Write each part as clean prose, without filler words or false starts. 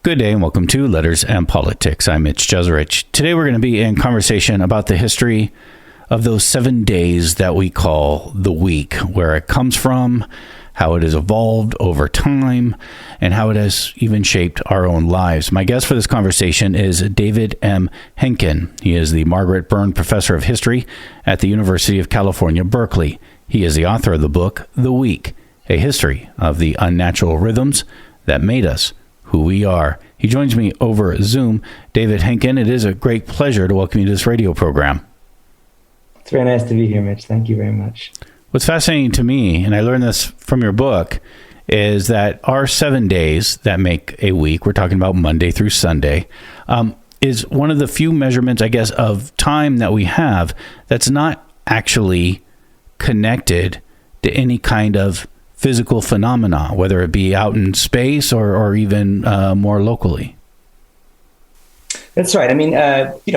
Good day and welcome to Letters and Politics. I'm Mitch Jeserich. Today we're going to be in conversation about the history of those 7 days that we call the week, where it comes from, how it has evolved over time, and how it has even shaped our own lives. My guest for this conversation is David M. Henkin. He is the Margaret Byrne Professor of History at the University of California, Berkeley. He is the author of the book, The Week, A History of the Unnatural Rhythms That Made Us Who We Are. He joins me over Zoom. David Henkin, it is a great pleasure to welcome you to this radio program. It's very nice to be here, Mitch. Thank you very much. What's fascinating to me, and I learned this from your book, is that our 7 days that make a week, we're talking about Monday through Sunday, is one of the few measurements, I guess, of time that we have that's not actually connected to any kind of physical phenomena, whether it be out in space or even more locally. That's right. I mean,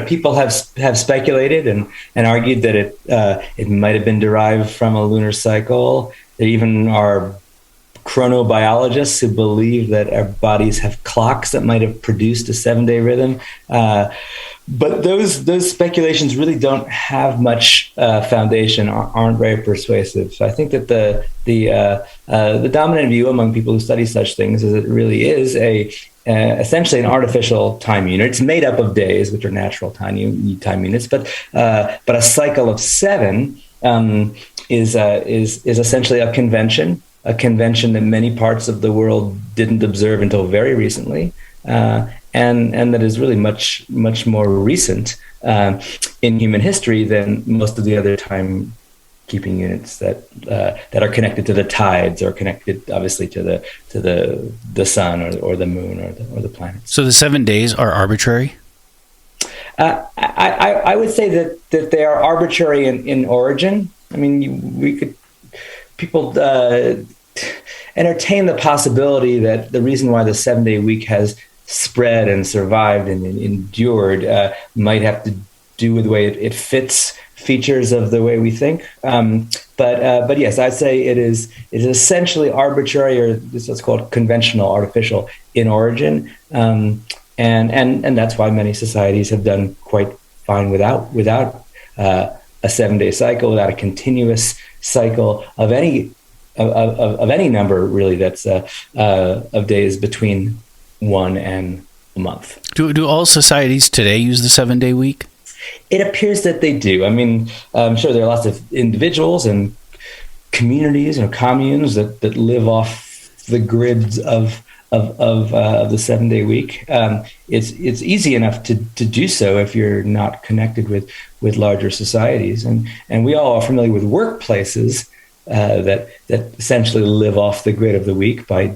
people have speculated and argued that it might have been derived from a lunar cycle. There even are chronobiologists who believe that our bodies have clocks that might have produced a 7-day rhythm. But those speculations really don't have much foundation, aren't very persuasive. So I think that the dominant view among people who study such things is that it really is essentially an artificial time unit. It's made up of days, which are natural time units, but a cycle of 7 is essentially a convention that many parts of the world didn't observe until very recently. And that is really much more recent in human history than most of the other time-keeping units that are connected to the tides or connected, obviously, to the sun or the moon or the planets. So the 7 days are arbitrary? I would say that they are arbitrary in origin. I mean, people entertain the possibility that the reason why the 7-day week has spread and survived and endured might have to do with the way it fits features of the way we think. But yes, I'd say it is essentially arbitrary, or this is what's called conventional, artificial in origin. And that's why many societies have done quite fine without a 7-day cycle, without a continuous cycle of any number, really, that's of days between 1 and a month. Do all societies today use the 7-day week? It appears that they do. I mean, I'm sure there are lots of individuals and communities and communes that live off the grids of the 7-day week. It's easy enough to do so if you're not connected with larger societies, and we all are familiar with workplaces that essentially live off the grid of the week by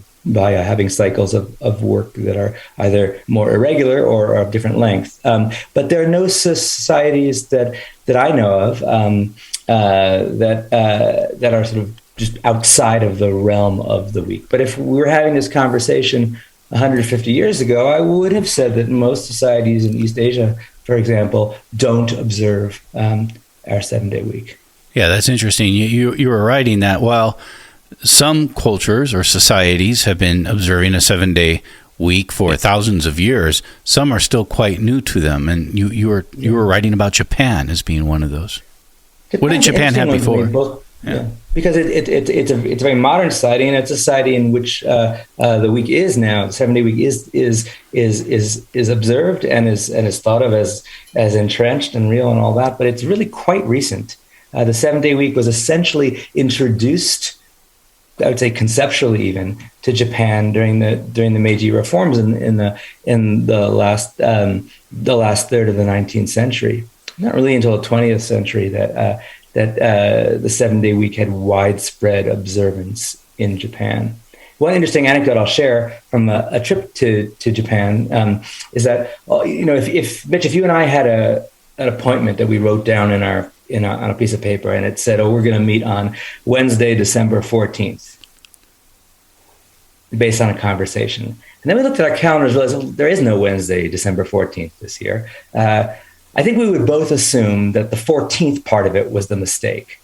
having cycles of work that are either more irregular or of different length. But there are no societies that I know of that are sort of just outside of the realm of the week. But if we were having this conversation 150 years ago, I would have said that most societies in East Asia, for example, don't observe our 7-day week. Yeah, that's interesting. You were writing that while some cultures or societies have been observing a 7-day week for thousands of years, some are still quite new to them. And you were writing about Japan as being one of those. What did Japan have before? Because it's a very modern society, and it's a society in which the week is now, the 7-day week is observed and is thought of as entrenched and real and all that. But it's really quite recent. The 7-day week was essentially introduced, I would say conceptually even, to Japan during the Meiji reforms in the last third of the 19th century. Not really until the 20th century that the 7-day week had widespread observance in Japan. One interesting anecdote I'll share from a trip to Japan is that if Mitch, if you and I had an appointment that we wrote down on a piece of paper, and it said, we're going to meet on Wednesday, December 14th, based on a conversation. And then we looked at our calendars and realized there is no Wednesday, December 14th this year. I think we would both assume that the 14th part of it was the mistake,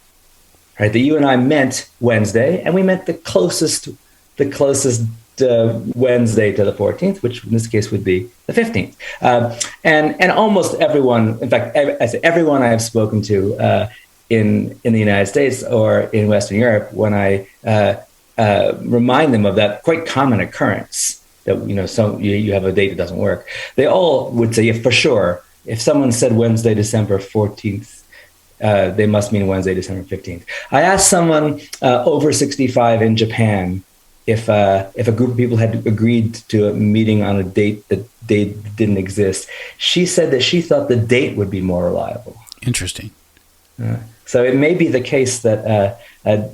right? That you and I meant Wednesday, and we meant the closest Wednesday to the 14th, which in this case would be the 15th. And almost everyone, in fact, I say everyone I have spoken to in the United States or in Western Europe, when I remind them of that quite common occurrence that, so you have a date that doesn't work, they all would say, yeah, for sure, if someone said Wednesday, December 14th, they must mean Wednesday, December 15th. I asked someone over 65 in Japan if a group of people had agreed to a meeting on a date that didn't exist. She said that she thought the date would be more reliable. Interesting. So it may be the case that,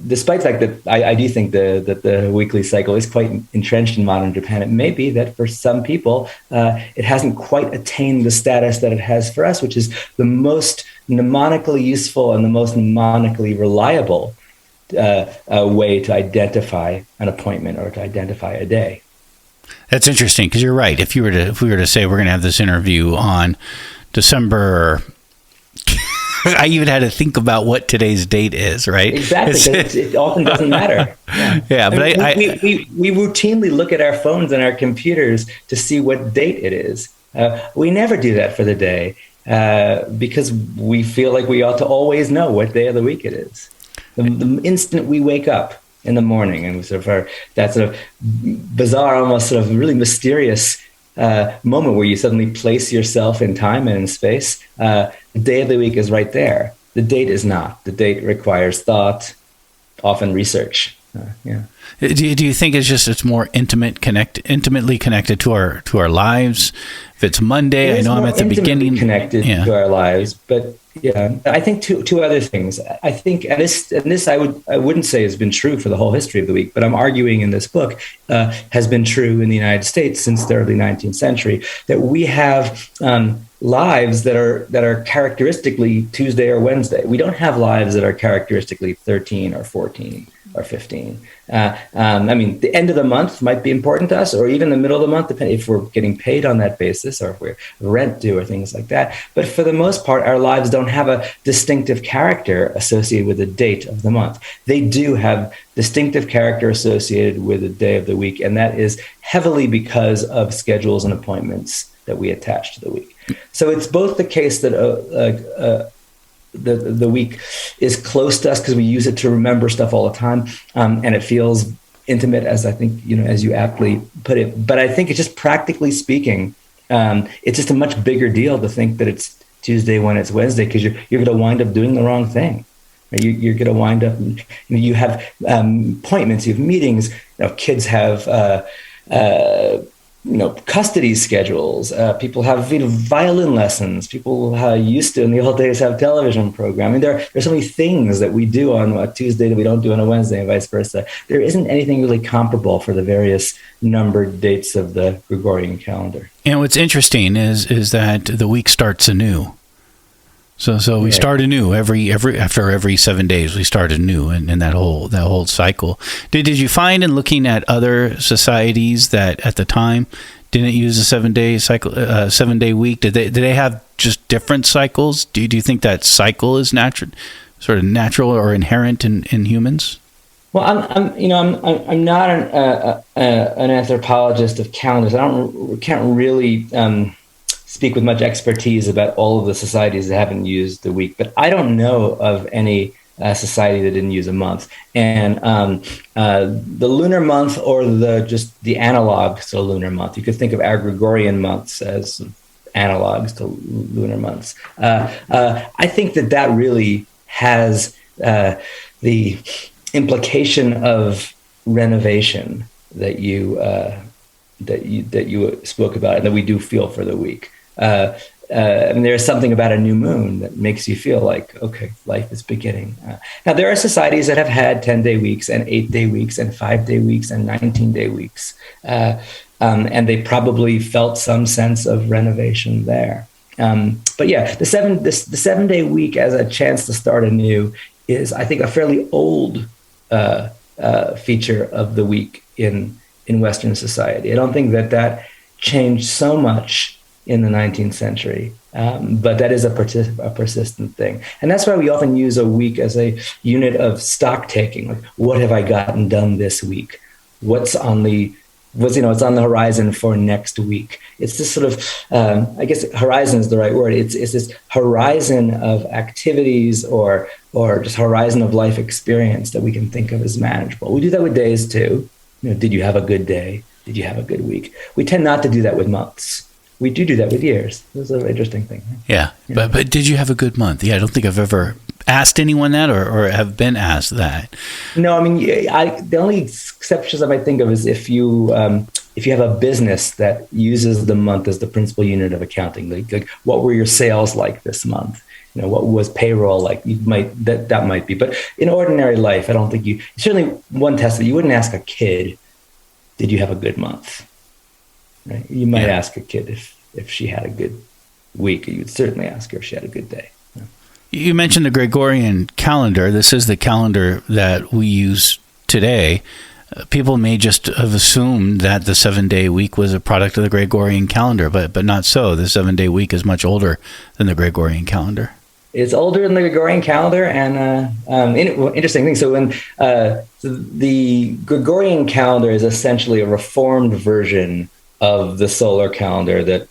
despite the fact that I do think that the weekly cycle is quite entrenched in modern Japan, it may be that for some people it hasn't quite attained the status that it has for us, which is the most mnemonically useful and the most mnemonically reliable way to identify an appointment or to identify a day. That's interesting, because you're right. If we were to say we're going to have this interview on December, I even had to think about what today's date is, right? Exactly, because it often doesn't matter. Yeah, but we routinely look at our phones and our computers to see what date it is. We never do that for the day because we feel like we ought to always know what day of the week it is. The instant we wake up in the morning, and that sort of bizarre, almost sort of really mysterious moment where you suddenly place yourself in time and in space, the day of the week is right there. The date is not. The date requires thought, often research. Do you think it's more intimately connected to our lives? If it's Monday, I know I'm at the beginning. Connected to our lives, but yeah, I think two other things. I think, and this I wouldn't say has been true for the whole history of the week, but I'm arguing in this book has been true in the United States since the early 19th century, that we have lives that are characteristically Tuesday or Wednesday. We don't have lives that are characteristically 13 or 14 or 15. I mean, the end of the month might be important to us, or even the middle of the month, depending if we're getting paid on that basis or if we're rent due or things like that. But for the most part, our lives don't have a distinctive character associated with the date of the month. They do have distinctive character associated with the day of the week, and that is heavily because of schedules and appointments that we attach to the week. So it's both the case that the week is close to us because we use it to remember stuff all the time, and it feels intimate, as I think, as you aptly put it. But I think it's just practically speaking, it's just a much bigger deal to think that it's Tuesday when it's Wednesday, because you're going to wind up doing the wrong thing. You're going to wind up, you have appointments, you have meetings, kids have custody schedules. People have violin lessons. People used to in the old days have television programming. There's so many things that we do on a Tuesday that we don't do on a Wednesday, and vice versa. There isn't anything really comparable for the various numbered dates of the Gregorian calendar. And what's interesting is that the week starts anew. So we start anew after every 7 days. We start anew, and that whole cycle. Did you find in looking at other societies that at the time didn't use a 7 day cycle, 7 day week? Did they have just different cycles? Do you think that cycle is natural or inherent in humans? Well, I'm not an anthropologist of calendars. Can't really speak with much expertise about all of the societies that haven't used the week, but I don't know of any society that didn't use a month. And the lunar month, or the analog to lunar month, you could think of our Gregorian months as analogs to lunar months. I think that really has the implication of renovation that you spoke about, and that we do feel for the week. There's something about a new moon that makes you feel like, okay, life is beginning. Now, there are societies that have had 10-day weeks and 8-day weeks and 5-day weeks and 19-day weeks. And they probably felt some sense of renovation there. But yeah, the 7-day week as a chance to start anew is, I think, a fairly old feature of the week in Western society. I don't think that changed so much in the 19th century, but that is a persistent thing. And that's why we often use a week as a unit of stock taking. Like, what have I gotten done this week? What's on the it's on the horizon for next week. It's this sort of, I guess horizon is the right word. It's this horizon of activities or just horizon of life experience that we can think of as manageable. We do that with days too. Did you have a good day? Did you have a good week? We tend not to do that with months. We do that with years. This is an interesting thing. Yeah. But did you have a good month? Yeah, I don't think I've ever asked anyone that or have been asked that. No, I mean, the only exceptions I might think of is if you have a business that uses the month as the principal unit of accounting. Like what were your sales like this month? What was payroll like? That might be. But in ordinary life, I don't think certainly one test that you wouldn't ask a kid, did you have a good month? Right? You might ask a kid if she had a good week. You'd certainly ask her if she had a good day. You mentioned the Gregorian calendar. This is the calendar that we use today. People may just have assumed that the 7-day week was a product of the Gregorian calendar, but not so. The 7-day week is much older than the Gregorian calendar. It's older than the Gregorian calendar, and interesting thing. So when the Gregorian calendar is essentially a reformed version of the solar calendar that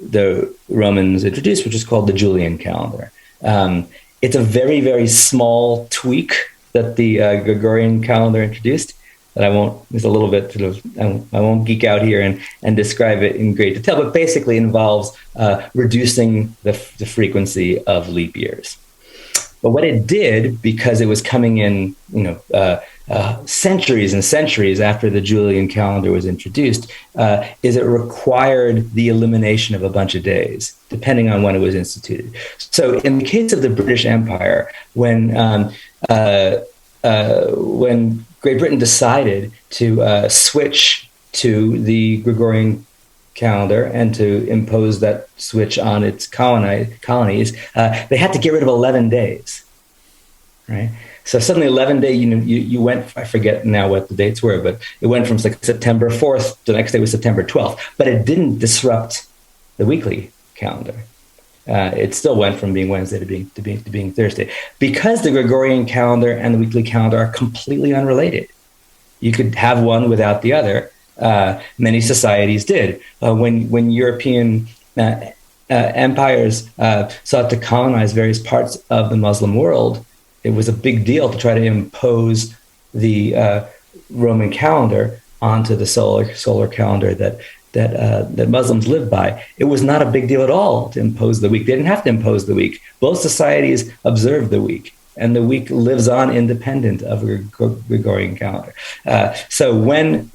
the Romans introduced, which is called the Julian calendar. It's a very, very small tweak that the Gregorian calendar introduced. That I won't geek out here and describe it in great detail, but basically involves reducing the frequency of leap years. But what it did, because it was coming in, centuries and centuries after the Julian calendar was introduced, is it required the elimination of a bunch of days, depending on when it was instituted. So in the case of the British Empire, when Great Britain decided to switch to the Gregorian calendar and to impose that switch on its colonies, they had to get rid of 11 days, right? So suddenly 11 days, you went, I forget now what the dates were, but it went from September 4th, the next day was September 12th, but it didn't disrupt the weekly calendar. It still went from being Wednesday to being Thursday, because the Gregorian calendar and the weekly calendar are completely unrelated. You could have one without the other. Many societies did. When European empires sought to colonize various parts of the Muslim world, it was a big deal to try to impose the Roman calendar onto the solar calendar that Muslims live by. It was not a big deal at all to impose the week. They didn't have to impose the week. Both societies observe the week, and the week lives on independent of a Gregorian calendar. So when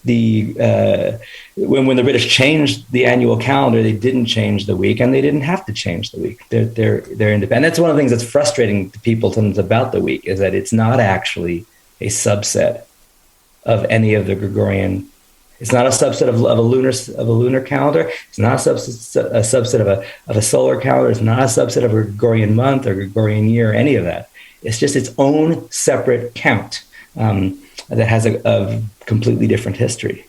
the British changed the annual calendar, they didn't change the week, and they didn't have to change the week. They're independent. That's one of the things that's frustrating to people sometimes about the week, is that it's not actually a subset of any of the Gregorian. It's not a subset of a lunar calendar. It's not a subset of a solar calendar. It's not a subset of a Gregorian month or Gregorian year or any of that. It's just its own separate count that has a completely different history.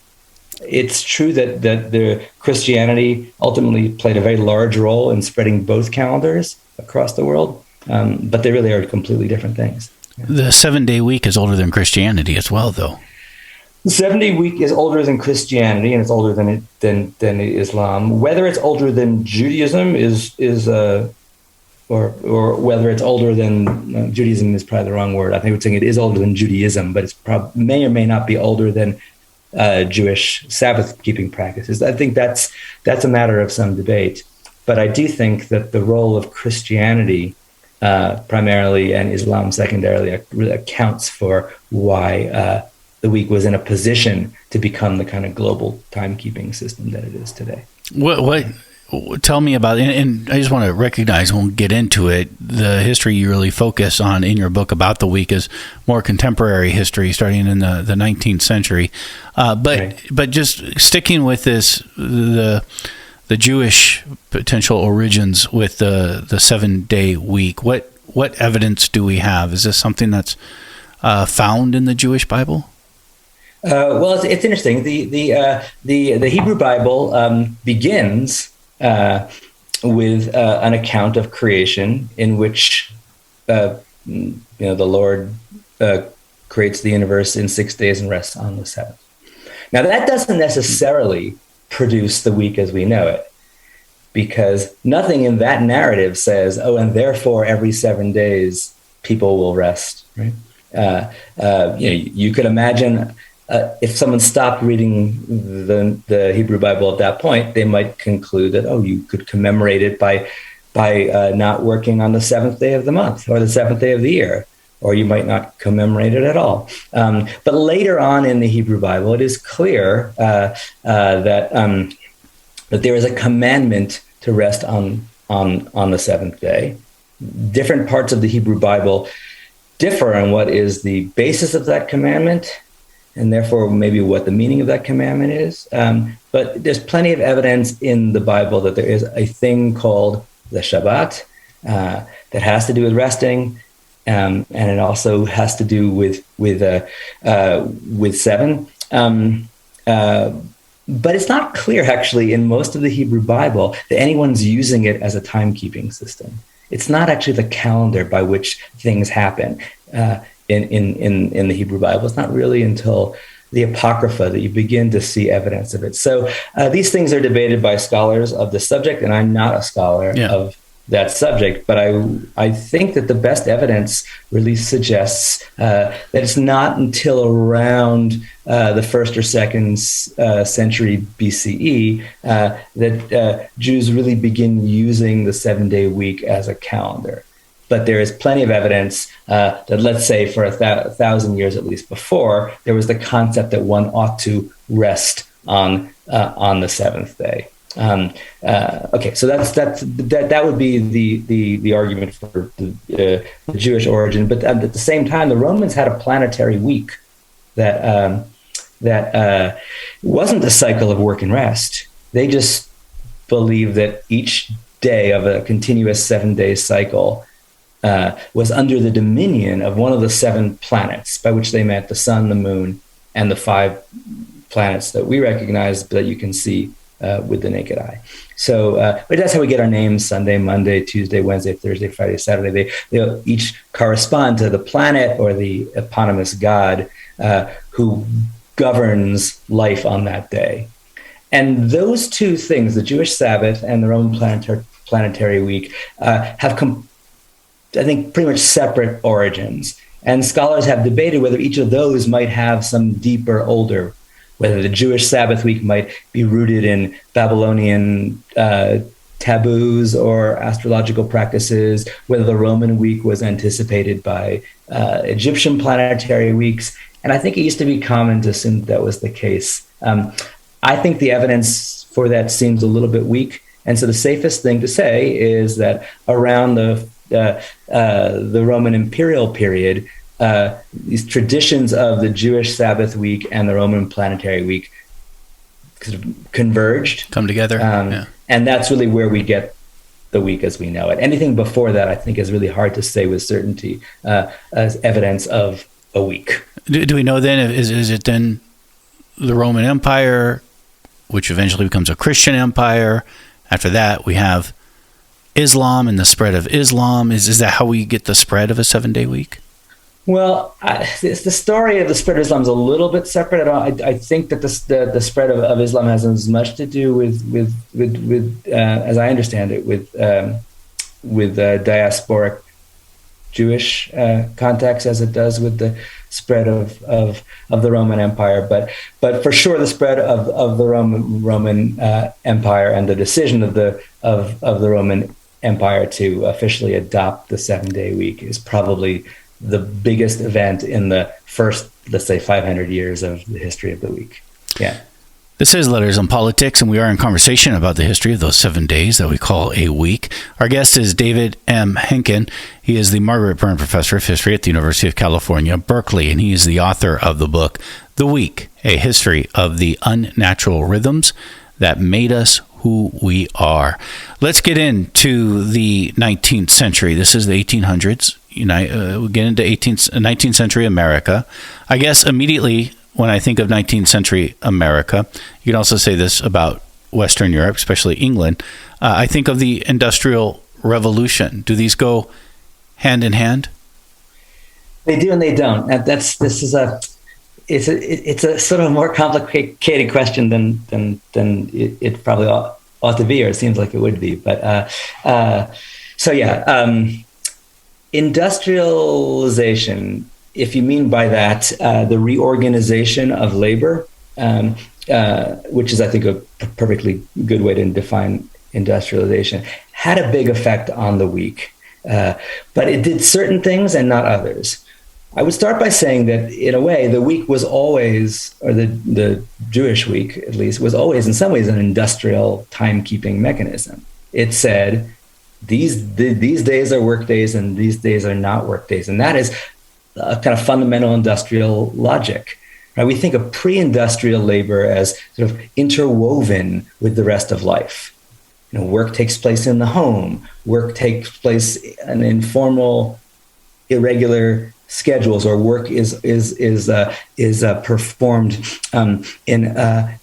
It's true that the Christianity ultimately played a very large role in spreading both calendars across the world, but they really are completely different things. Yeah. The 7-day week is older than Christianity as well, though. The 7-day week is older than Christianity, and it's older than Islam. Whether it's older than Judaism or whether it's older than Judaism is probably the wrong word. I think we're saying it is older than Judaism, but it may or may not be older than Jewish Sabbath keeping practices. I think that's a matter of some debate. But I do think that the role of Christianity primarily and Islam secondarily really accounts for why the week was in a position to become the kind of global timekeeping system that it is today. What tell me about, and I just want to recognize, when we get into it, the history you really focus on in your book about the week is more contemporary history, starting in the 19th century. But just sticking with this, the Jewish potential origins with the 7-day week, what evidence do we have? Is this something that's found in the Jewish Bible? Well, it's interesting. The Hebrew Bible begins with an account of creation in which the Lord creates the universe in 6 days and rests on the seventh. Now, that doesn't necessarily produce the week as we know it, because nothing in that narrative says, oh, and therefore every 7 days people will rest, right? You could imagine if someone stopped reading the Hebrew Bible at that point, they might conclude that, oh, you could commemorate it by not working on the seventh day of the month or the seventh day of the year, or you might not commemorate it at all. But later on in the Hebrew Bible, it is clear that there is a commandment to rest on the seventh day. Different parts of the Hebrew Bible differ on what is the basis of that commandment, and therefore maybe what the meaning of that commandment is. But there's plenty of evidence in the Bible that there is a thing called the Shabbat that has to do with resting, and it also has to do with seven. But it's not clear, actually, in most of the Hebrew Bible that anyone's using it as a timekeeping system. It's not actually the calendar by which things happen in the Hebrew Bible. It's not really until the Apocrypha that you begin to see evidence of it. So these things are debated by scholars of the subject, and I'm not a scholar of that subject, but I think that the best evidence really suggests that it's not until around the first or second century BCE that Jews really begin using the 7-day week as a calendar. But there is plenty of evidence that, let's say, for 1,000 years at least before, there was the concept that one ought to rest on the seventh day. Okay, so that would be the argument for the Jewish origin. But at the same time, the Romans had a planetary week that wasn't a cycle of work and rest. They just believed that each day of a continuous 7-day cycle was under the dominion of one of the 7 planets, by which they meant the sun, the moon, and the 5 planets that we recognize that you can see with the naked eye. So, but that's how we get our names: Sunday, Monday, Tuesday, Wednesday, Thursday, Friday, Saturday. They each correspond to the planet or the eponymous god who governs life on that day. And those two things, the Jewish Sabbath and the Roman planetary week, have I think pretty much separate origins. And scholars have debated whether each of those might have some deeper, older, whether the Jewish Sabbath week might be rooted in Babylonian taboos or astrological practices, whether the Roman week was anticipated by Egyptian planetary weeks. And I think it used to be common to assume that was the case. I think the evidence for that seems a little bit weak. And so the safest thing to say is that around the Roman imperial period, these traditions of the Jewish Sabbath week and the Roman planetary week sort of converged, come together, and that's really where we get the week as we know it. Anything before that, I think, is really hard to say with certainty as evidence of a week. Do we know then, is it then the Roman Empire, which eventually becomes a Christian empire? After that, we have Islam and the spread of Islam. Is that how we get the spread of a 7-day week? Well, the story of the spread of Islam is a little bit separate. I think that the spread of Islam has as much to do with as I understand it, with diasporic Jewish context as it does with the spread of the Roman Empire. But for sure, the spread of the Roman Empire and the decision of the Roman Empire to officially adopt the 7-day week is probably the biggest event in the first, let's say, 500 years of the history of the week. Yeah. This is Letters on Politics, and we are in conversation about the history of those 7 days that we call a week. Our guest is David M. Henkin. He is the Margaret Byrne Professor of History at the University of California, Berkeley, and he is the author of the book, The Week, A History of the Unnatural Rhythms That Made Us Who We Are. Let's get into the 19th century. This is the 1800s. We get into 19th century America. I guess immediately when I think of 19th century America, you can also say this about Western Europe, especially England. I think of the Industrial Revolution. Do these go hand in hand? They do and they don't. it's a sort of more complicated question than it probably ought to be, or it seems like it would be. But so yeah, industrialization, if you mean by that the reorganization of labor, which is, I think, a perfectly good way to define industrialization, had a big effect on the week, but it did certain things and not others. I would start by saying that, in a way, the week was always, or the Jewish week at least, was always in some ways an industrial timekeeping mechanism. It said, these days are work days and these days are not work days. And that is a kind of fundamental industrial logic. Right? We think of pre-industrial labor as sort of interwoven with the rest of life. Work takes place in the home. Work takes place in informal, irregular schedules, or work is performed in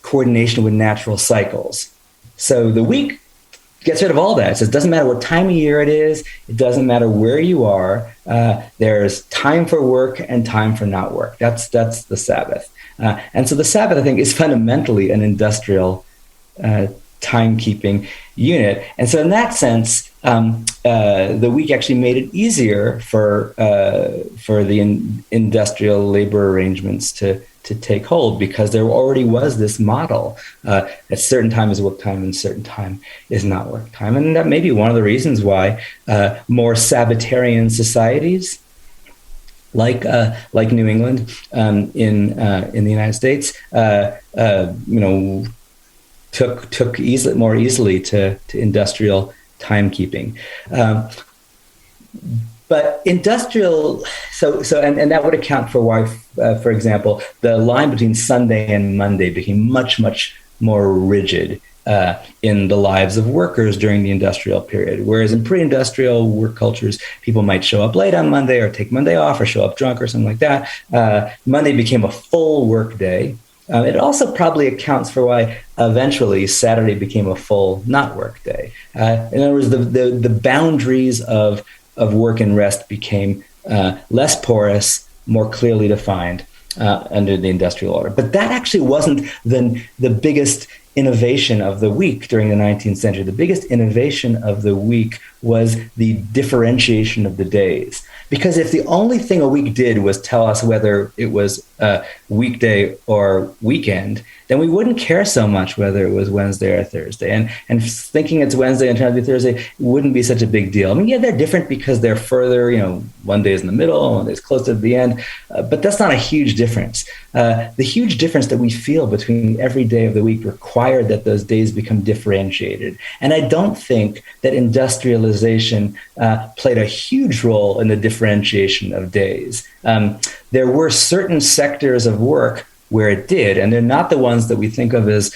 coordination with natural cycles. So the week gets rid of all that. It says it doesn't matter what time of year it is. It doesn't matter where you are. There's time for work and time for not work. That's the Sabbath. And so the Sabbath, I think, is fundamentally an industrial timekeeping unit. And so in that sense, the week actually made it easier for the industrial labor arrangements to take hold, because there already was this model that certain time is work time and certain time is not work time. And that may be one of the reasons why more Sabbatarian societies, like New England in the United States, took more easily to industrial timekeeping. But industrial, and that would account for why, for example, the line between Sunday and Monday became much, much more rigid in the lives of workers during the industrial period. Whereas in pre-industrial work cultures, people might show up late on Monday or take Monday off or show up drunk or something like that. Monday became a full work day. It also probably accounts for why eventually Saturday became a full not work day. In other words, the boundaries of work and rest became less porous, more clearly defined under the industrial order. But that actually wasn't the biggest innovation of the week during the 19th century. The biggest innovation of the week was the differentiation of the days. Because if the only thing a week did was tell us whether it was a weekday or weekend, then we wouldn't care so much whether it was Wednesday or Thursday. And thinking it's Wednesday and trying to be Thursday wouldn't be such a big deal. I mean, yeah, they're different because they're further, one day is in the middle, one day is close to the end, but that's not a huge difference. The huge difference that we feel between every day of the week required that those days become differentiated. And I don't think that industrialization played a huge role in the differentiation of days. There were certain sectors of work where it did, and they're not the ones that we think of as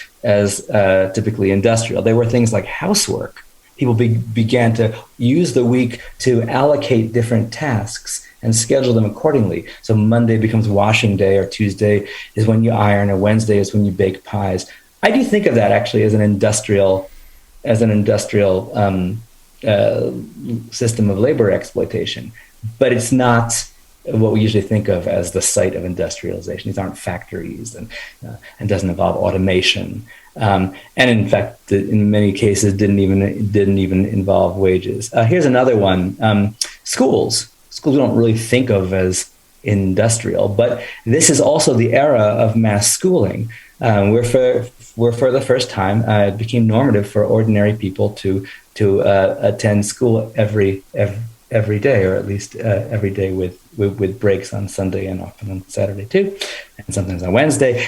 typically industrial. There were things like housework. People began to use the week to allocate different tasks and schedule them accordingly. So Monday becomes washing day, or Tuesday is when you iron, or Wednesday is when you bake pies. I do think of that actually as an industrial system of labor exploitation, but it's not what we usually think of as the site of industrialization. These aren't factories, and doesn't involve automation, and in fact, in many cases, didn't even involve wages. Here's another one: schools. Schools we don't really think of as industrial, but this is also the era of mass schooling, where for the first time it became normative for ordinary people to attend school every day, or at least every day with breaks on Sunday and often on Saturday too, and sometimes on Wednesday.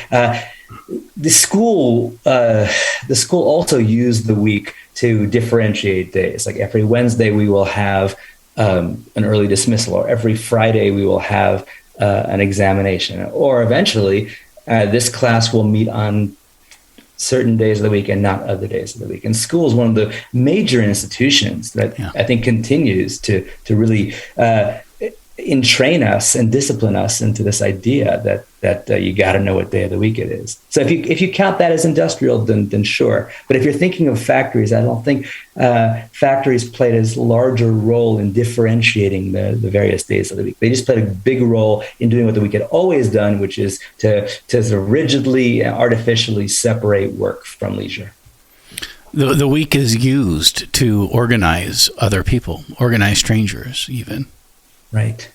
The school also used the week to differentiate days. Like every Wednesday we will have an early dismissal, or every Friday we will have an examination, or eventually this class will meet on certain days of the week and not other days of the week. And school is one of the major institutions that I think continues to really entrain us and discipline us into this idea that you got to know what day of the week it is. So if you count that as industrial, then sure. But if you're thinking of factories, I don't think factories played as large a role in differentiating the various days of the week. They just played a big role in doing what the week had always done, which is to sort of rigidly, artificially separate work from leisure. The week is used to organize other people, organize strangers, even. Right.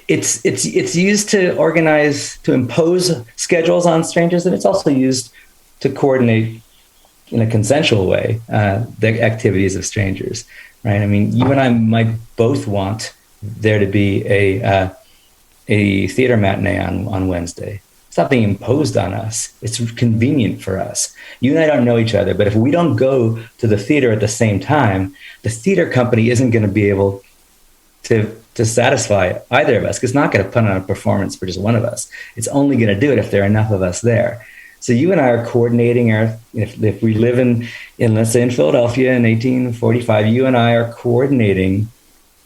It's used to organize, to impose schedules on strangers, and it's also used to coordinate in a consensual way the activities of strangers. Right. I mean, you and I might both want there to be a theater matinee on Wednesday. It's not being imposed on us. It's convenient for us. You and I don't know each other, but if we don't go to the theater at the same time, the theater company isn't going to be able to satisfy either of us, because it's not going to put on a performance for just one of us. It's only going to do it if there are enough of us there. So you and I are coordinating if we live in let's say in Philadelphia in 1845, you and I are coordinating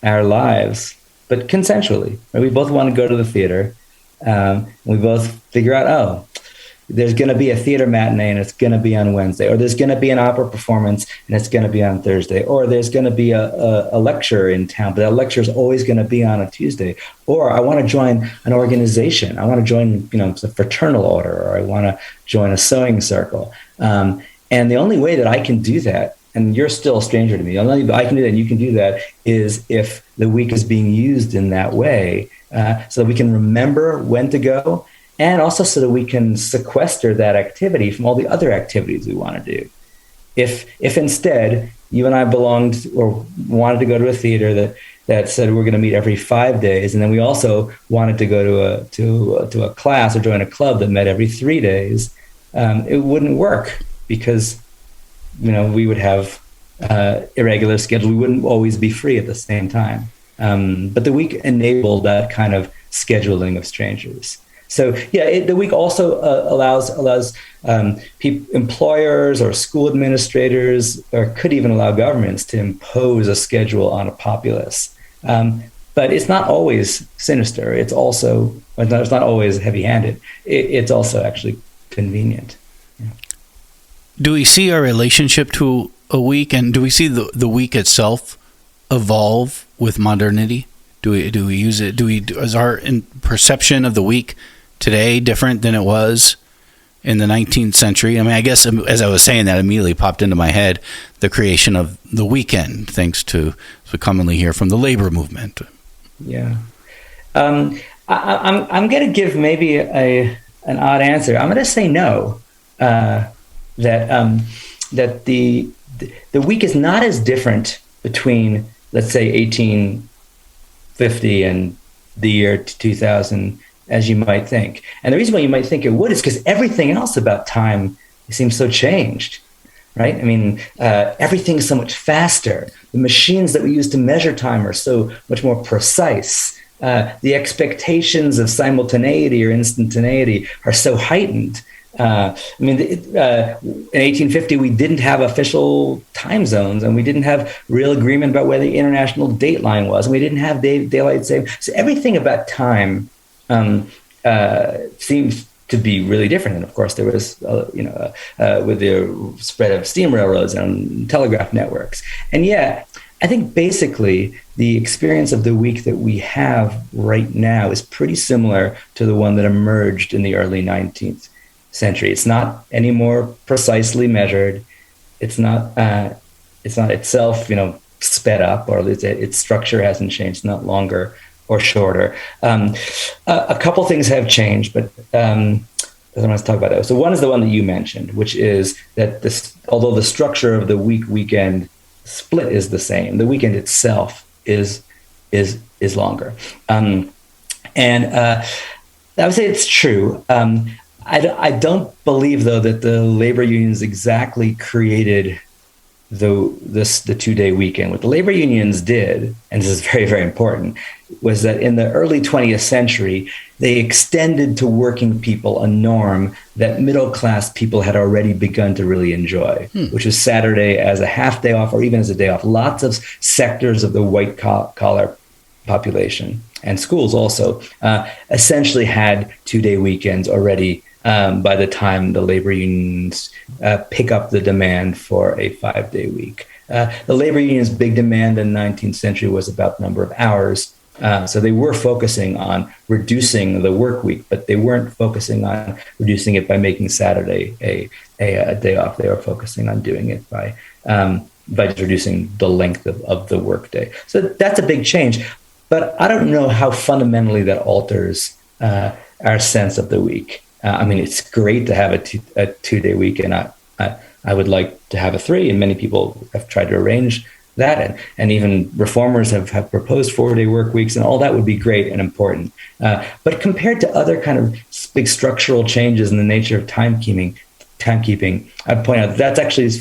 our lives, but consensually. Right? We both want to go to the theater. We both figure out, there's going to be a theater matinee and it's going to be on Wednesday, or there's going to be an opera performance and it's going to be on Thursday, or there's going to be a lecture in town, but that lecture is always going to be on a Tuesday. Or I want to join an organization. I want to join, a fraternal order, or I want to join a sewing circle. And the only way that I can do that, and you're still a stranger to me, the only way I can do that and you can do that is if the week is being used in that way, so that we can remember when to go, and also so that we can sequester that activity from all the other activities we want to do. If instead you and I belonged or wanted to go to a theater that said we're going to meet every 5 days, and then we also wanted to go to a class or join a club that met every 3 days, it wouldn't work, because we would have irregular schedules. We wouldn't always be free at the same time. But the week enabled that kind of scheduling of strangers. So the week also allows employers or school administrators, or could even allow governments to impose a schedule on a populace. But it's not always sinister. It's not always heavy-handed. It's also actually convenient. Yeah. Do we see our relationship to a week, and do we see the week itself evolve with modernity? Do we use it? Is our perception of the week today different than it was in the 19th century? I mean, I guess as I was saying that, immediately popped into my head the creation of the weekend, thanks to, as we commonly hear, from the labor movement. Yeah. I'm going to give maybe an odd answer. I'm going to say no. That the week is not as different between, let's say, 1850 and the year 2000 as you might think. And the reason why you might think it would is because everything else about time seems so changed, right? I mean, everything's so much faster. The machines that we use to measure time are so much more precise. The expectations of simultaneity or instantaneity are so heightened. In 1850, we didn't have official time zones, and we didn't have real agreement about where the international date line was, and we didn't have daylight saving. So everything about time seems to be really different. And of course, there was, with the spread of steam railroads and telegraph networks. And I think basically the experience of the week that we have right now is pretty similar to the one that emerged in the early 19th century. It's not any more precisely measured. It's not itself, sped up, or its structure hasn't changed. It's not longer or shorter. A couple things have changed, but I want to talk about those. So one is the one that you mentioned, which is that although the structure of the weekend split is the same, the weekend itself is longer. And I would say it's true. I don't believe, though, that the labor unions exactly created the 2-day weekend. What the labor unions did, and this is very, very important, was that in the early 20th century, they extended to working people a norm that middle-class people had already begun to really enjoy, which was Saturday as a half day off, or even as a day off. Lots of sectors of the white-collar population, and schools also, essentially had 2-day weekends already by the time the labor unions pick up the demand for a 5-day week. The labor union's big demand in the 19th century was about the number of hours. So they were focusing on reducing the work week, but they weren't focusing on reducing it by making Saturday a day off. They were focusing on doing it by reducing the length of the workday. So that's a big change. But I don't know how fundamentally that alters our sense of the week. I mean, it's great to have a 2-day week, and I would like to have a 3, and many people have tried to arrange that, and even reformers have proposed 4-day work weeks, and all that would be great and important. But compared to other kind of big structural changes in the nature of timekeeping, I'd point out that's actually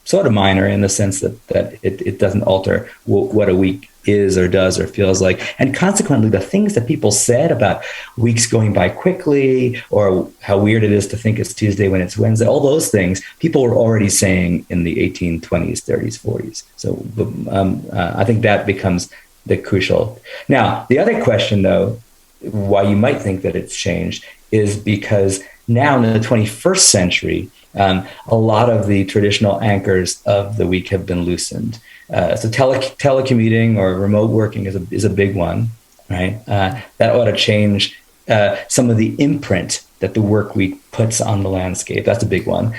sort of minor in the sense that it doesn't alter what a week is or does or feels like. And consequently, the things that people said about weeks going by quickly, or how weird it is to think it's Tuesday when it's Wednesday, all those things people were already saying in the 1820s, 30s, 40s. So I think that becomes the crucial. Now, the other question, though, why you might think that it's changed is because now in the 21st century, a lot of the traditional anchors of the week have been loosened. So telecommuting or remote working is a big one, right? That ought to change some of the imprint that the work week puts on the landscape. That's a big one.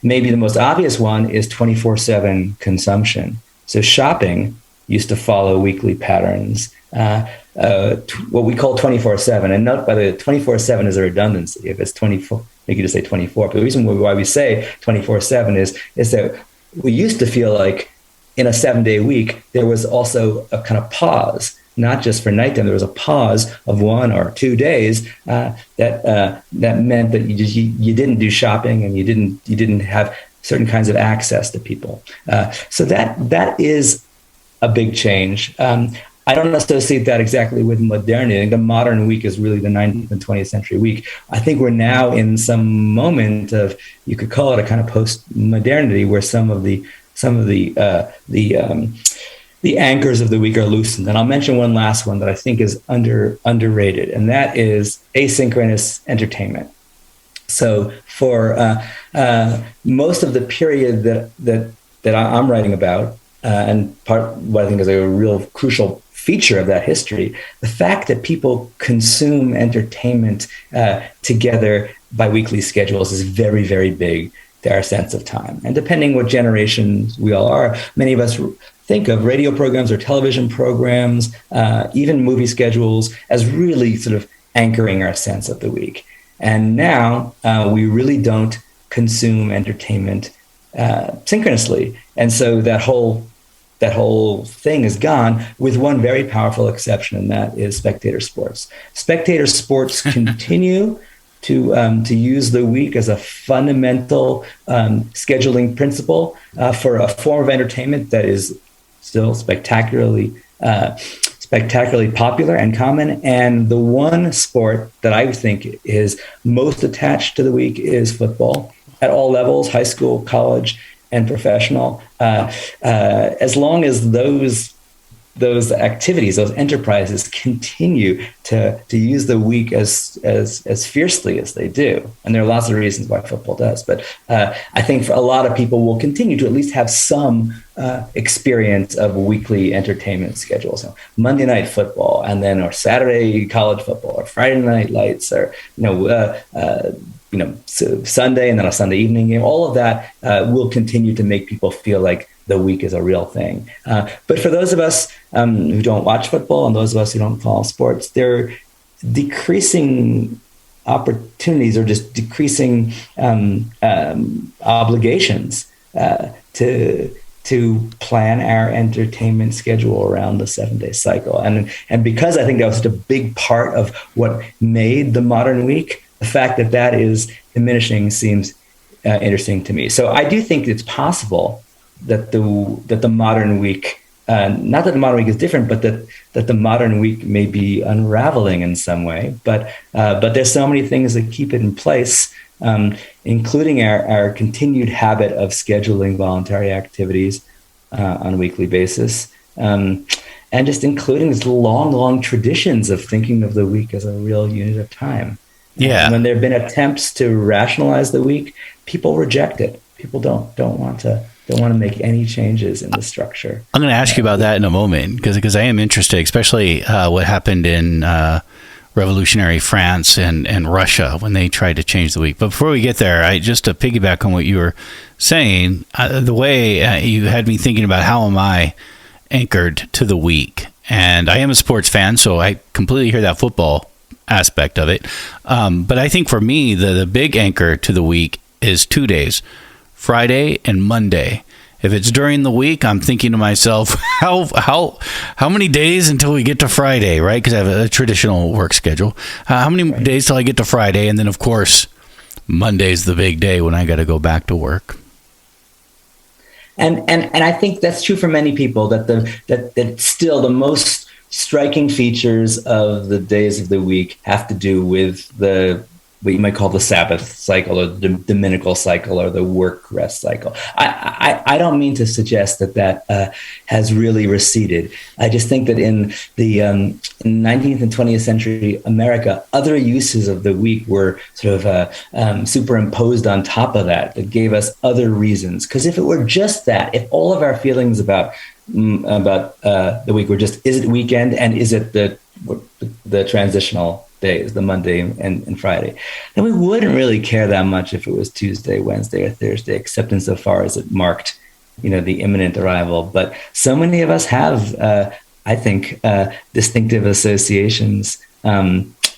Maybe the most obvious one is 24/7 consumption. So shopping used to follow weekly patterns, what we call 24/7. And note, by the 24/7 is a redundancy. If it's 24, you could just say 24. But the reason why we say 24/7 is that we used to feel like in a 7-day week, there was also a kind of pause, not just for nighttime. There was a pause of 1 or 2 days that meant that you didn't do shopping, and you didn't have certain kinds of access to people. So that is a big change. I don't associate that exactly with modernity. I think the modern week is really the 19th and 20th century week. I think we're now in some moment of, you could call it a kind of post-modernity, where some of the anchors of the week are loosened. And I'll mention one last one that I think is underrated, and that is asynchronous entertainment. So for most of the period that I'm writing about, and part what I think is a real crucial feature of that history, the fact that people consume entertainment together by weekly schedules is very, very big to our sense of time. And depending what generations we all are, many of us think of radio programs or television programs, even movie schedules, as really sort of anchoring our sense of the week. And now we really don't consume entertainment synchronously. And so that whole thing is gone, with one very powerful exception, and that is spectator sports. Spectator sports continue to use the week as a fundamental scheduling principle for a form of entertainment that is still spectacularly popular and common. And the one sport that I think is most attached to the week is football, at all levels: high school, college, and professional. As long as those activities, those enterprises continue to use the week as fiercely as they do. And there are lots of reasons why football does. But I think for a lot of people will continue to at least have some experience of weekly entertainment schedules. So Monday night football, and then or Saturday college football, or Friday night lights, or Sunday and then a Sunday evening game. All of that will continue to make people feel like the week is a real thing. But for those of us who don't watch football, and those of us who don't follow sports, there are decreasing opportunities, or just decreasing obligations to plan our entertainment schedule around the 7-day cycle. And because I think that was such a big part of what made the modern week, the fact that is diminishing seems interesting to me. So I do think it's possible that the modern week, not that the modern week is different, but that the modern week may be unraveling in some way. But there's so many things that keep it in place, including our continued habit of scheduling voluntary activities on a weekly basis. And and just including these long traditions of thinking of the week as a real unit of time. Yeah. And when there have been attempts to rationalize the week, people reject it. People don't want to make any changes in the structure. I'm going to ask you about that in a moment because I am interested, especially what happened in revolutionary France and Russia when they tried to change the week. But before we get there, just to piggyback on what you were saying, the way you had me thinking about how am I anchored to the week. And I am a sports fan, so I completely hear that football aspect of it. But I think for me, the big anchor to the week is 2 days, Friday and Monday. If it's during the week, I'm thinking to myself, how many days until we get to Friday, right? Because I have a traditional work schedule. How many days till I get to Friday? And then, of course, Monday's the big day when I got to go back to work. And I think that's true for many people, that still the most striking features of the days of the week have to do with what you might call the Sabbath cycle or the dominical cycle or the work rest cycle. I don't mean to suggest that has really receded. I just think that in the 19th and 20th century America, other uses of the week were sort of superimposed on top of that gave us other reasons. Because if it were just that, if all of our feelings about the week were just, is it weekend and is it the transitional days, the Monday and Friday, then we wouldn't really care that much if it was Tuesday, Wednesday, or Thursday, except insofar as it marked, the imminent arrival. But so many of us have, I think, distinctive associations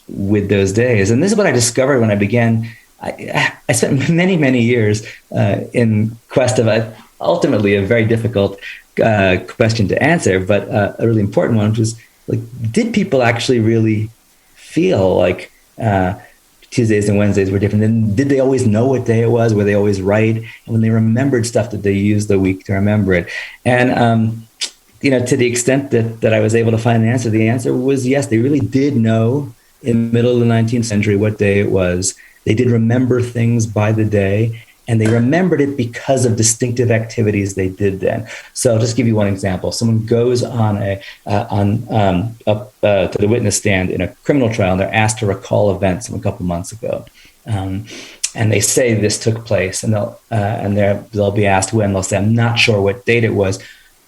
with those days. And this is what I discovered when I began. I spent many years in quest of ultimately a very difficult question to answer, but a really important one, which was like, did people actually really feel like Tuesdays and Wednesdays were different? And did they always know what day it was? Were they always right? And when they remembered stuff, did they use the week to remember it? And, to the extent that I was able to find an answer, the answer was yes, they really did know in the middle of the 19th century what day it was. They did remember things by the day, and they remembered it because of distinctive activities they did then. So I'll just give you one example. Someone goes on up to the witness stand in a criminal trial, and they're asked to recall events from a couple months ago. And they say this took place, and they'll be asked when. They'll say, I'm not sure what date it was,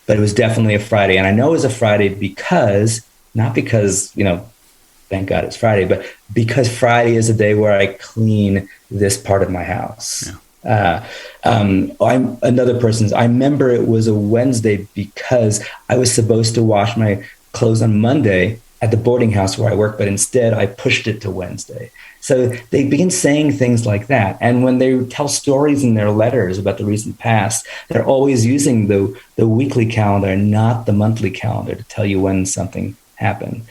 but it was definitely a Friday. And I know it was a Friday not because, thank God it's Friday, but because Friday is a day where I clean this part of my house. Yeah. I remember it was a Wednesday because I was supposed to wash my clothes on Monday at the boarding house where I work, but instead I pushed it to Wednesday. So they begin saying things like that. And when they tell stories in their letters about the recent past, they're always using the weekly calendar, not the monthly calendar, to tell you when something happened.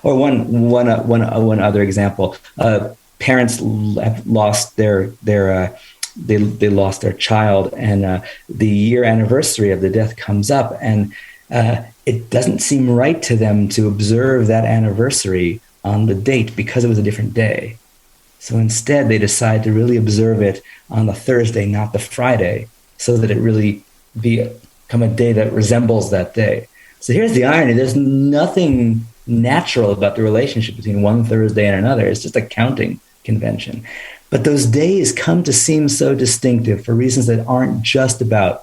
Or one other example, parents have lost they lost their child, and the year anniversary of the death comes up, and it doesn't seem right to them to observe that anniversary on the date because it was a different day. So instead, they decide to really observe it on the Thursday, not the Friday, so that it really become a day that resembles that day. So here's the irony. There's nothing natural about the relationship between one Thursday and another. It's just a counting convention. But those days come to seem so distinctive for reasons that aren't just about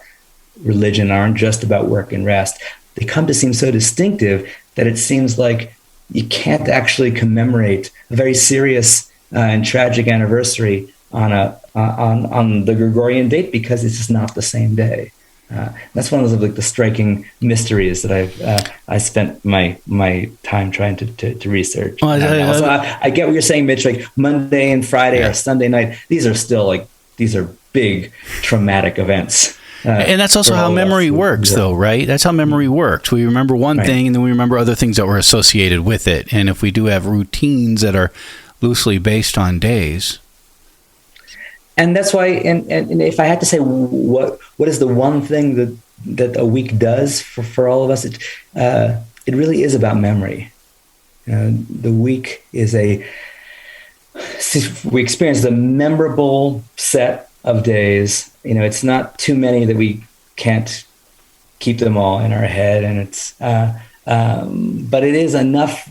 religion, aren't just about work and rest. They come to seem so distinctive that it seems like you can't actually commemorate a very serious and tragic anniversary on the Gregorian date because it's just not the same day. That's one of the striking mysteries that I spent my time trying to research. Well, I get what you're saying, Mitch. Like Monday and Friday or Sunday night, these are big traumatic events. And that's also how memory works, though, right? That's how memory works. We remember one thing, and then we remember other things that were associated with it. And if we do have routines that are loosely based on days. And that's why, and if I had to say what is the one thing that a week does for all of us, it really is about memory. The week is we experience a memorable set of days. It's not too many that we can't keep them all in our head, and but it is enough.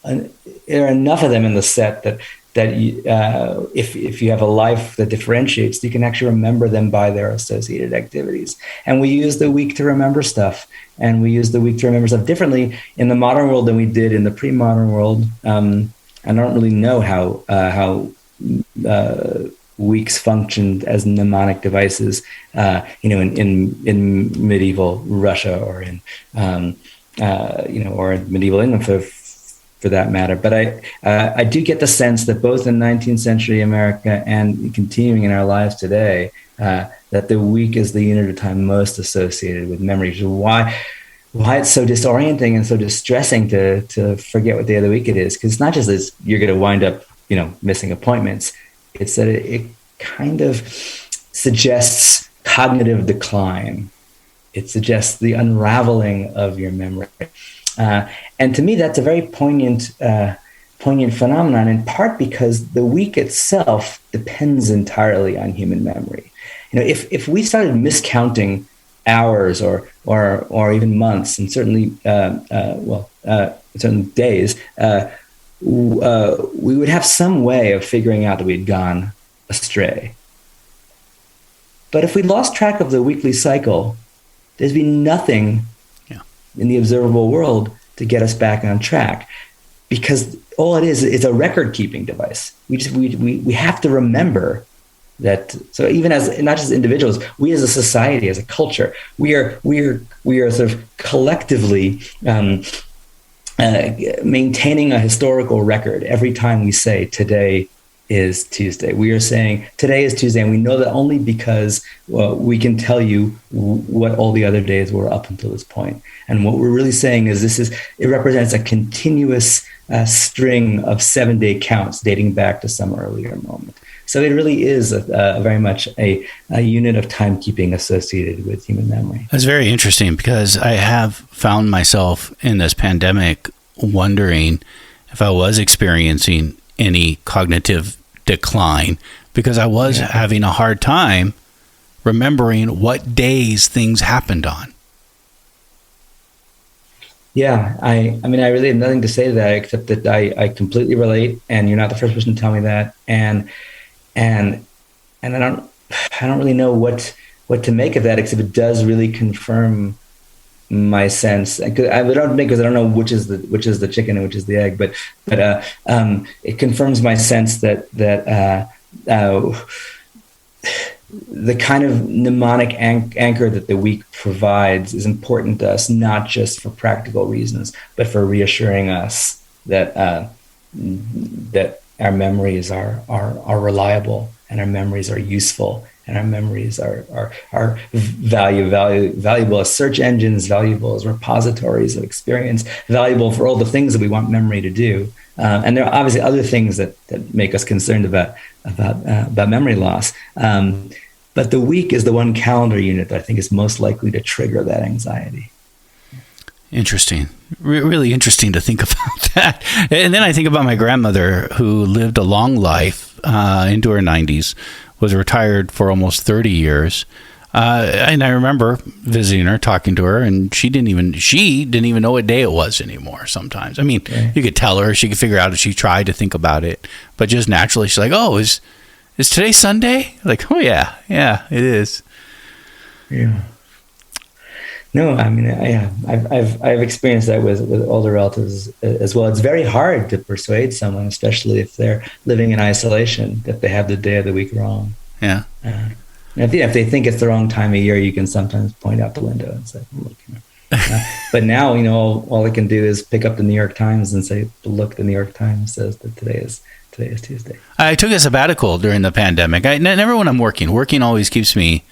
There are enough of them in the set that if you have a life that differentiates, you can actually remember them by their associated activities. And we use the week to remember stuff, and we use the week to remember stuff differently in the modern world than we did in the pre-modern world. I don't really know how weeks functioned as mnemonic devices, in medieval Russia or in or in medieval England for that matter. But I do get the sense that both in 19th century America and continuing in our lives today, that the week is the unit of time most associated with memory, which is why it's so disorienting and so distressing to forget what day of the week it is. Because it's not just that you're going to wind up, missing appointments. It's that it kind of suggests cognitive decline. It suggests the unraveling of your memory. And to me, that's a very poignant phenomenon, in part because the week itself depends entirely on human memory. If we started miscounting hours or even months, and certainly certain days, we would have some way of figuring out that we had gone astray. But if we lost track of the weekly cycle, there's been nothing in the observable world to get us back on track, because all it is a record-keeping device. We have to remember that. So even as not just individuals, we as a society, as a culture, we are sort of collectively maintaining a historical record every time we say today is Tuesday. We are saying today is Tuesday, and we know that only because we can tell you what all the other days were up until this point. And what we're really saying is it represents a continuous string of 7-day counts dating back to some earlier moment. So it really is very much a unit of timekeeping associated with human memory. That's very interesting, because I have found myself in this pandemic wondering if I was experiencing any cognitive decline, because I was having a hard time remembering what days things happened on. Yeah, I mean, I really have nothing to say to that, except that I completely relate, and you're not the first person to tell me that, and I don't really know what to make of that, except it does really confirm my sense. Because I don't know which is the chicken and which is the egg, but it confirms my sense that the kind of mnemonic anchor that the week provides is important to us, not just for practical reasons, but for reassuring us that our memories are reliable, and our memories are useful, and our memories are valuable as search engines, valuable as repositories of experience, valuable for all the things that we want memory to do. And there are obviously other things that make us concerned about memory loss. But the week is the one calendar unit that I think is most likely to trigger that anxiety. Interesting. Really interesting to think about that. And then I think about my grandmother, who lived a long life into her 90s, was retired for almost 30 years. And I remember visiting her, talking to her, and she didn't even know what day it was anymore sometimes. I mean, You could tell her, she could figure out if she tried to think about it, but just naturally she's like, oh, is today Sunday? Like, oh yeah, it is. Yeah. No, I mean, I've experienced that with older relatives as well. It's very hard to persuade someone, especially if they're living in isolation, that they have the day of the week wrong. Yeah. If they think it's the wrong time of year, you can sometimes point out the window and say, look. But now, all they can do is pick up the New York Times and say, look, the New York Times says that today is Tuesday. I took a sabbatical during the pandemic. Never when I'm working. Working always keeps me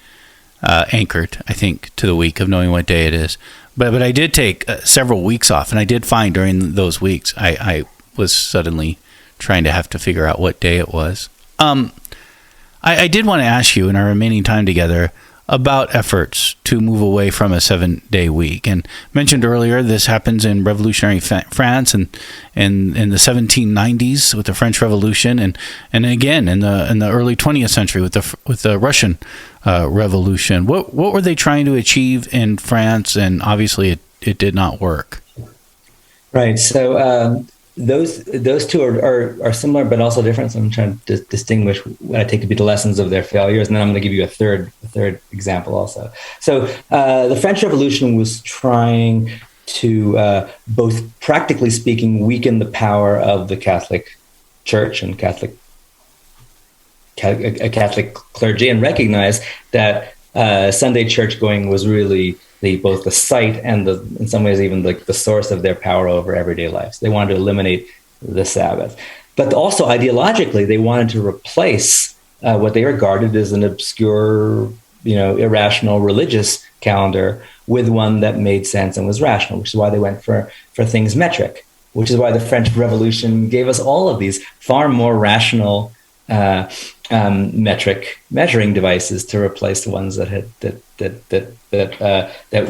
anchored, I think, to the week of knowing what day it is. But I did take several weeks off, and I did find during those weeks I was suddenly trying to have to figure out what day it was. I did want to ask you in our remaining time together about efforts to move away from a 7-day week. And mentioned earlier, this happens in revolutionary France and in the 1790s with the French Revolution, and again in the early 20th century with the Russian Revolution. What were they trying to achieve in France? And obviously it did not work. Right. So those two are similar, but also different. So I'm trying to distinguish what I take to be the lessons of their failures, and then I'm going to give you a third example also. So the French Revolution was trying to both, practically speaking, weaken the power of the Catholic Church and Catholic clergy, and recognize that Sunday church going was really both the site and in some ways even the source of their power over everyday life. So they wanted to eliminate the Sabbath, but also ideologically they wanted to replace what they regarded as an obscure, irrational religious calendar with one that made sense and was rational, which is why they went for things metric, which is why the French Revolution gave us all of these far more rational metric measuring devices to replace the ones that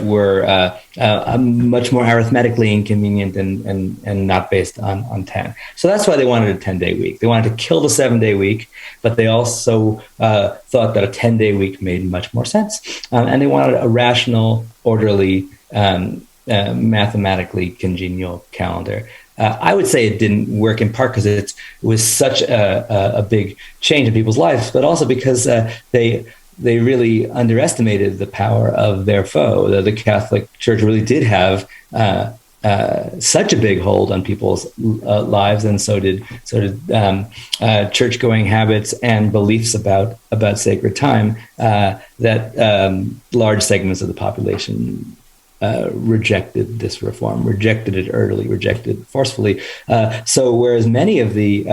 were much more arithmetically inconvenient and not based on 10. So that's why they wanted a 10-day week. They wanted to kill the 7-day week, but they also thought that a 10-day week made much more sense, and they wanted a rational, orderly, mathematically congenial calendar. I would say it didn't work in part because it was such a big change in people's lives, but also because they really underestimated the power of their foe. The Catholic Church really did have such a big hold on people's lives, and so did church-going habits and beliefs about sacred time that large segments of the population rejected this reform, rejected it early, rejected it forcefully. So whereas many of the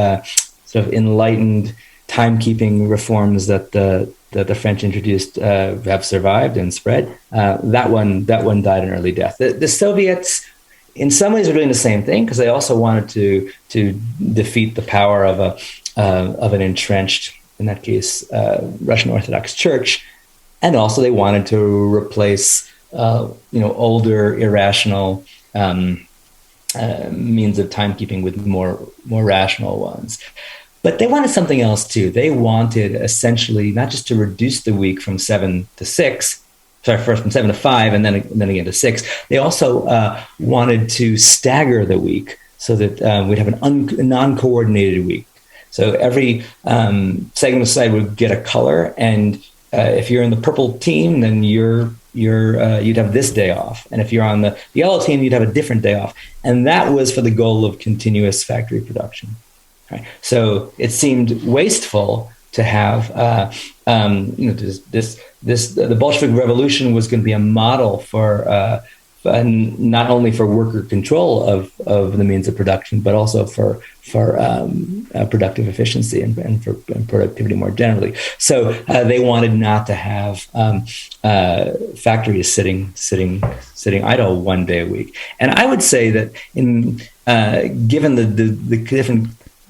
sort of enlightened timekeeping reforms that the French introduced have survived and spread, that one died an early death. The Soviets, in some ways, are doing the same thing because they also wanted to defeat the power of an entrenched, in that case, Russian Orthodox Church, and also they wanted to replace older, irrational means of timekeeping with more rational ones. But they wanted something else too. They wanted essentially not just to reduce the week from 7 to 6, first from 7 to 5, and then again to 6. They also wanted to stagger the week so that we'd have a non-coordinated week. So every segment of society would get a color, and if you're in the purple team, then you'd have this day off, and if you're on the yellow team, you'd have a different day off, and that was for the goal of continuous factory production. Right? So it seemed wasteful to have the Bolshevik Revolution was going to be a model for not only for worker control of the means of production, but also for productive efficiency and for productivity more generally. So they wanted not to have factories sitting idle 1 day a week. And I would say that given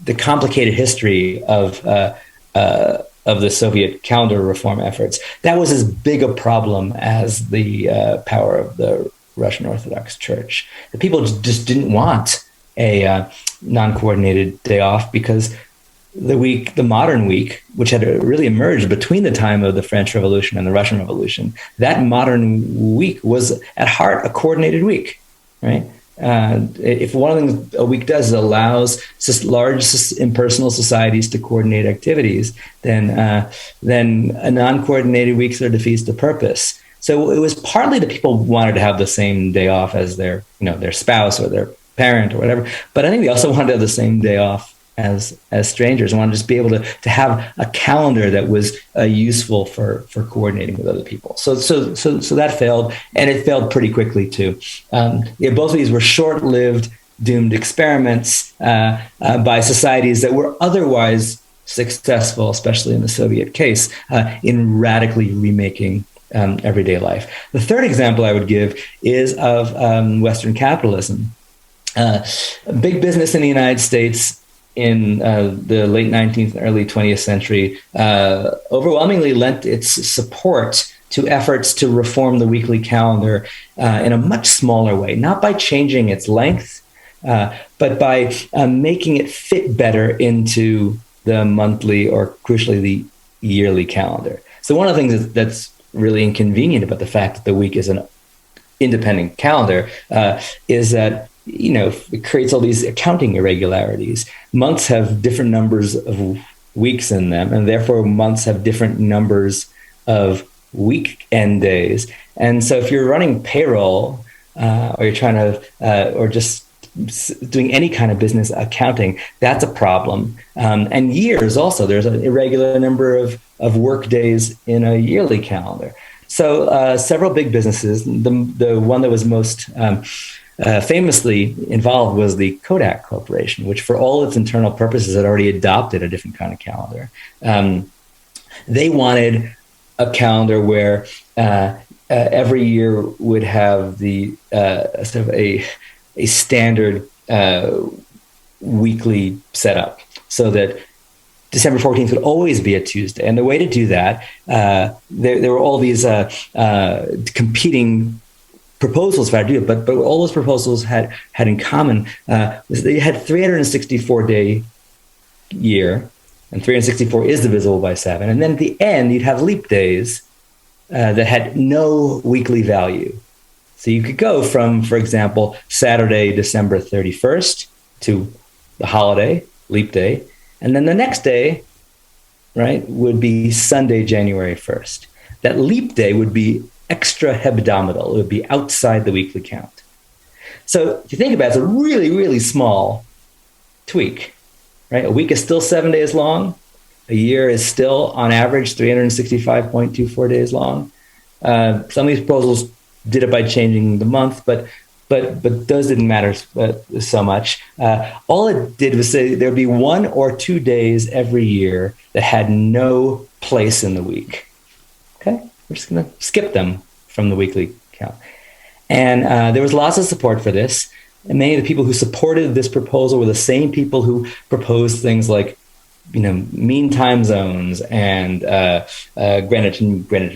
the complicated history of the Soviet calendar reform efforts, that was as big a problem as the power of the Russian Orthodox Church. The people just didn't want a non-coordinated day off because the modern week, which had really emerged between the time of the French Revolution and the Russian Revolution, that modern week was at heart a coordinated week, right? If one of the things a week does is allows large impersonal societies to coordinate activities, then a non-coordinated week sort of defeats the purpose. So it was partly that people wanted to have the same day off as their spouse or their parent or whatever, but I think they also wanted to have the same day off as strangers, and wanted to just be able to have a calendar that was useful for coordinating with other people. So that failed, and it failed pretty quickly too. Both of these were short-lived, doomed experiments by societies that were otherwise successful, especially in the Soviet case, in radically remaking everyday life. The third example I would give is of Western capitalism. Big business in the United States in the late 19th and early 20th century overwhelmingly lent its support to efforts to reform the weekly calendar in a much smaller way, not by changing its length, but by making it fit better into the monthly or crucially the yearly calendar. So one of the things that's really inconvenient about the fact that the week is an independent calendar is that it creates all these accounting irregularities. Months have different numbers of weeks in them, and therefore months have different numbers of weekend days. And so if you're running payroll, or you're trying to, or just doing any kind of business accounting, that's a problem. And years also, there's an irregular number of work days in a yearly calendar. So several big businesses, the one that was most famously involved was the Kodak Corporation, which for all its internal purposes had already adopted a different kind of calendar. They wanted a calendar where every year would have the sort of a standard weekly setup, so that December 14th would always be a Tuesday. And the way to do that, there were all these competing proposals for how to do it, but all those proposals had in common was they had 364-day year, and 364 is divisible by 7. And then at the end, you'd have leap days that had no weekly value. So you could go from, for example, Saturday, December 31st to the holiday, leap day, and then the next day, right, would be Sunday, January 1st. That leap day would be extra hebdomadal. It would be outside the weekly count. So if you think about it, it's a really, really small tweak, right? A week is still 7 days long. A year is still, on average, 365.24 days long. Some of these proposals did it by changing the month, but those didn't matter so much. All it did was say there'd be 1 or 2 days every year that had no place in the week. Okay, we're just going to skip them from the weekly count. And there was lots of support for this. And many of the people who supported this proposal were the same people who proposed things like, mean time zones and Greenwich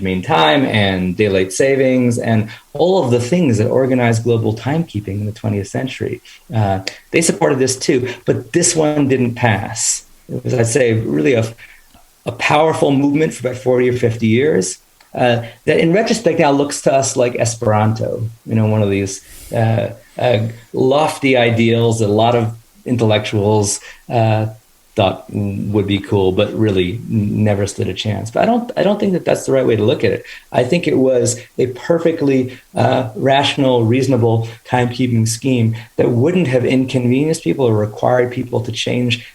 Mean Time and daylight savings and all of the things that organized global timekeeping in the 20th century. They supported this too, but this one didn't pass. It was, I'd say, really a powerful movement for about 40 or 50 years that in retrospect now looks to us like Esperanto, one of these lofty ideals that a lot of intellectuals thought would be cool, but really never stood a chance. But I don't think that that's the right way to look at it. I think it was a perfectly rational, reasonable timekeeping scheme that wouldn't have inconvenienced people or required people to change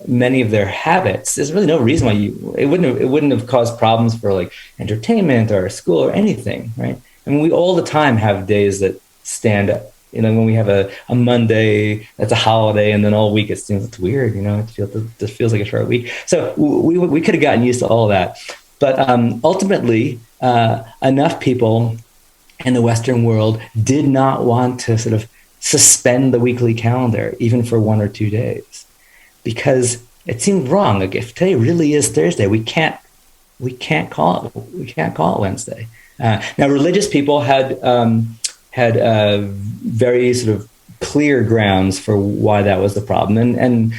many of their habits. There's really no reason why it wouldn't have caused problems for like entertainment or school or anything, right? I mean, we all the time have days that stand up. When we have a Monday that's a holiday, and then all week it seems it's weird. It feels like a short week. So we could have gotten used to all of that, but ultimately, enough people in the Western world did not want to sort of suspend the weekly calendar even for 1 or 2 days, because it seemed wrong. Like, if today really is Thursday, we can't call it Wednesday. Now, religious people had very sort of clear grounds for why that was the problem, and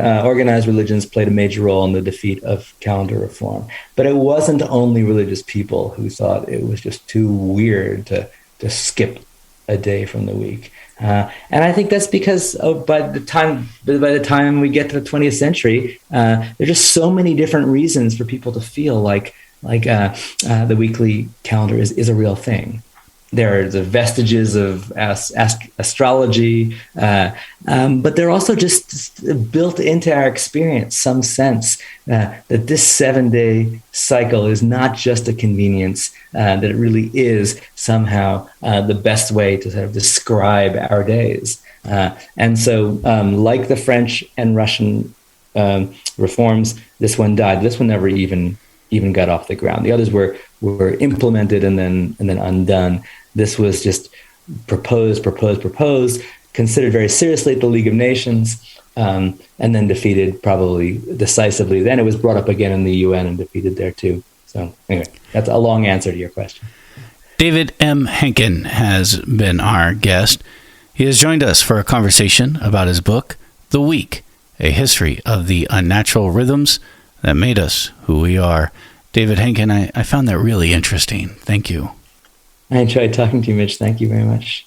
organized religions played a major role in the defeat of calendar reform. But it wasn't only religious people who thought it was just too weird to skip a day from the week, and I think that's because by the time we get to the 20th century, there's just so many different reasons for people to feel like the weekly calendar is a real thing. There are the vestiges of astrology, but they're also just built into our experience some sense that this 7-day cycle is not just a convenience, that it really is somehow the best way to sort of describe our days. And so, like the French and Russian reforms, this one died. This one never even got off the ground. The others were implemented and then undone. This was just proposed, considered very seriously at the League of Nations, and then defeated probably decisively. Then it was brought up again in the UN and defeated there too. So anyway, that's a long answer to your question. David M. Henkin has been our guest. He has joined us for a conversation about his book, The Week, A History of the Unnatural Rhythms That Made Us Who We Are. David Henkin, I found that really interesting. Thank you. I enjoyed talking to you, Mitch. Thank you very much.